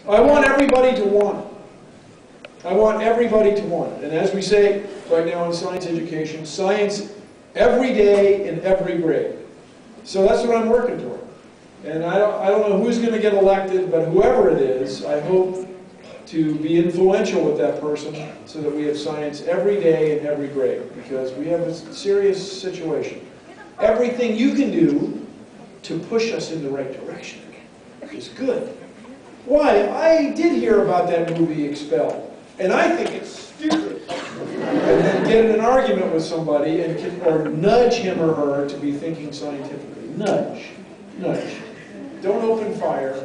I want everybody to want it. I want everybody to want it. And as we say right now in science education, science every day in every grade. So that's what I'm working toward. And I don't know who's going to get elected, but whoever it is, I hope to be influential with that person so that we have science every day in every grade, because we have a serious situation. Everything you can do to push us in the right direction is good. Why? I did hear about that movie Expelled, and I think it's stupid. And then get in an argument with somebody or nudge him or her to be thinking scientifically. Nudge. Nudge. Don't open fire.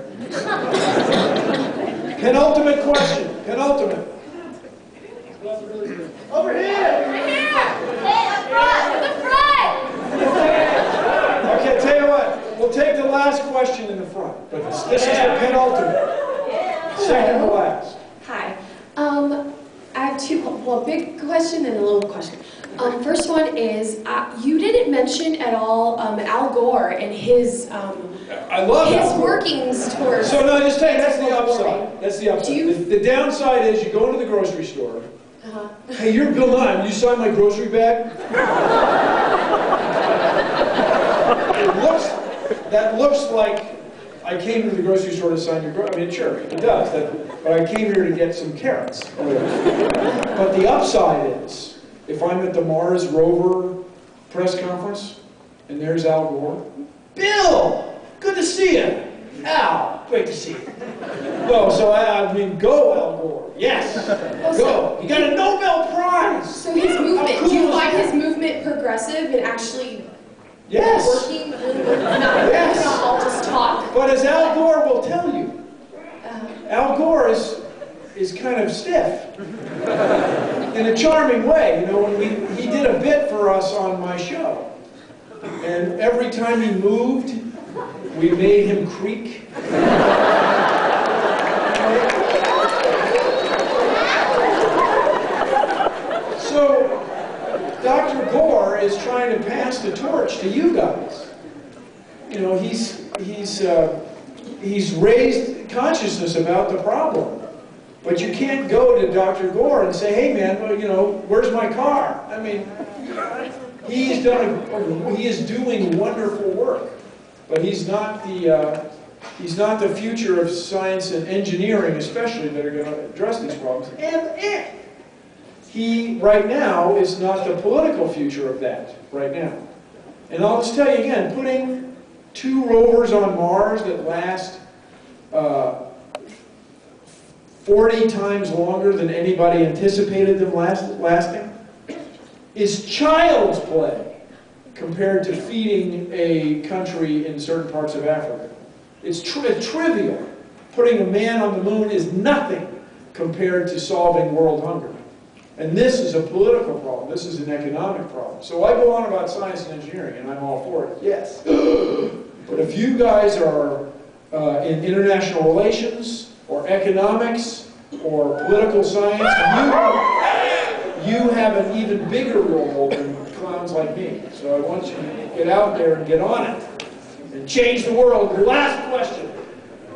Penultimate question. Penultimate. Over here! Hey, up front! In the front! Okay, tell you what. We'll take the last question in the front. But this is the penultimate. Second to last. Hi. I have two, well, a big question and a little question. First one is, you didn't mention at all Al Gore and his I love his Al Gore. workings towards. So no, just tell you, that's the upside. That's the upside. Do you, the downside is you go into the grocery store. Hey, you're Bill Nye. Will you sign my grocery bag? That looks like I came to the grocery store to sign your grocery. I mean, sure, it does. But I came here to get some carrots. But the upside is, if I'm at the Mars rover press conference, and there's Al Gore, Bill, good to see you. Al, great to see you. Well, so I mean, go Al Gore. Yes, go. You got a Nobel Prize. So his movement, Cool. do you find his movement progressive and actually yes. working really well? Not all just talk. But as Al Gore will tell you, Al Gore is kind of stiff in a charming way. You know, when he did a bit for us on my show, and every time he moved, we made him creak. So Dr. Gore is trying to pass the torch to you guys. You know, he's raised consciousness about the problem. But you can't go to Dr. Gore and say, hey man, well, you know, where's my car? I mean, he is doing wonderful work, but he's not the future of science and engineering, especially, that are going to address these problems. And he, right now, is not the political future of that, right now. And I'll just tell you again, putting 2 rovers on Mars that last 40 times longer than anybody anticipated them lasting is child's play compared to feeding a country in certain parts of Africa. It's trivial. Putting a man on the moon is nothing compared to solving world hunger. And this is a political problem. This is an economic problem. So I go on about science and engineering, and I'm all for it, yes. But if you guys are in international relations, or economics, or political science, you have an even bigger role than clowns like me. So I want you to get out there and get on it and change the world. Last question.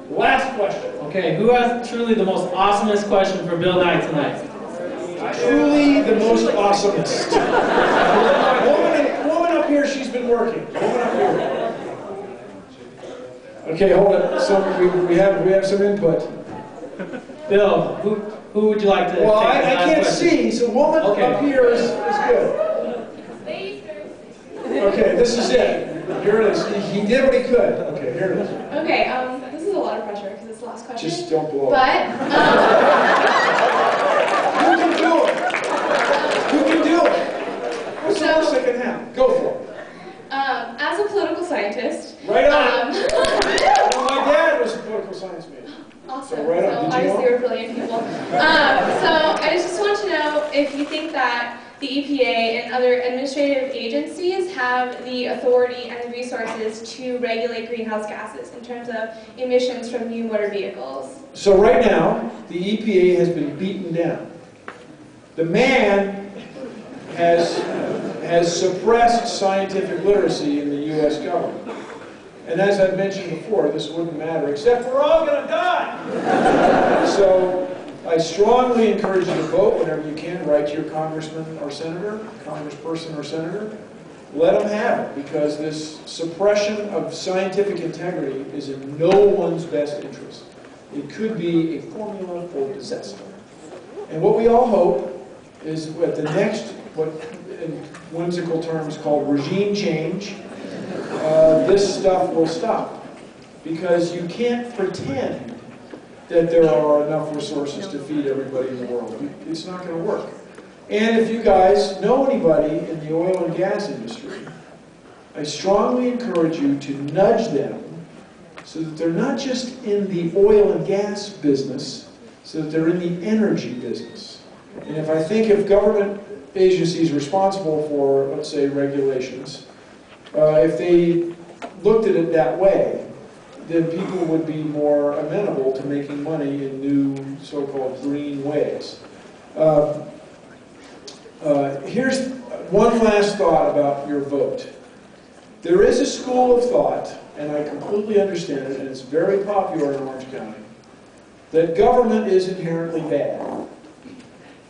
Last question. Okay, who has truly the most awesomest question for Bill Nye tonight? Truly the most awesomest. Woman up here, she's been working. Woman up here. Okay, hold it. So we have some input. Bill, who would you like to? Well, take I can't question? see, so woman up here is good. Okay, this is it. Here it is. He did what he could. Okay, here it is. Okay, this is a lot of pressure because it's the last question. Just don't blow up. But, You can do it. You can do it. What's the worst that can happen? Go for it. as a political scientist. Right on. Well, my dad was a political science major. Awesome. So right on. Did you obviously know? we're brilliant people. So I just want to know if you think that the EPA and other administrative agencies have the authority and the resources to regulate greenhouse gases in terms of emissions from new motor vehicles. So right now, the EPA has been beaten down. The man has suppressed scientific literacy in the U.S. government. And as I've mentioned before, this wouldn't matter, except we're all going to die. strongly encourage you to vote whenever you can. Write to your congressman or senator, congressperson or senator. Let them have it, because this suppression of scientific integrity is in no one's best interest. It could be a formula for disaster. And what we all hope is at the next, what in whimsical terms called regime change, this stuff will stop. Because you can't pretend that there are enough resources to feed everybody in the world. It's not going to work. And if you guys know anybody in the oil and gas industry, I strongly encourage you to nudge them so that they're not just in the oil and gas business, so that they're in the energy business. And if government agencies responsible for, let's say, regulations, if they looked at it that way, then people would be more amenable to making money in new so-called green ways. Here's one last thought about your vote. There is a school of thought, and I completely understand it, and it's very popular in Orange County, that government is inherently bad.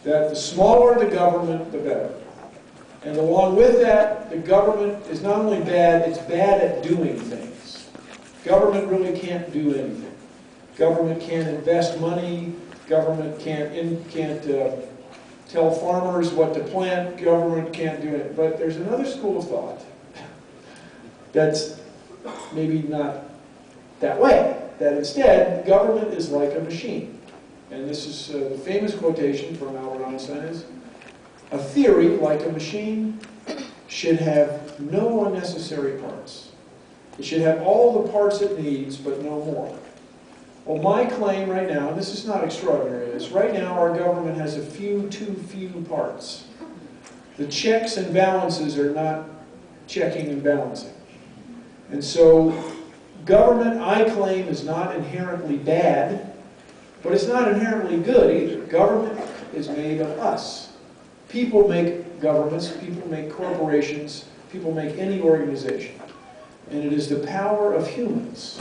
That the smaller the government, the better. And along with that, the government is not only bad, it's bad at doing things. Government really can't do anything. Government can't invest money. Government can't tell farmers what to plant. Government can't do it. But there's another school of thought that's maybe not that way. That instead, government is like a machine. And this is the famous quotation from Albert Einstein is, a theory, like a machine, should have no unnecessary parts. It should have all the parts it needs, but no more. Well, my claim right now, and this is not extraordinary, is right now our government has too few parts. The checks and balances are not checking and balancing. And so, government, I claim, is not inherently bad, but it's not inherently good either. Government is made of us. People make governments, people make corporations, people make any organization. And it is the power of humans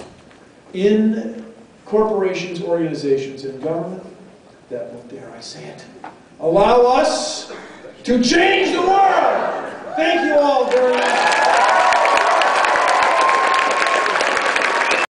in corporations, organizations, and government that, well, dare I say it, allow us to change the world. Thank you all very much.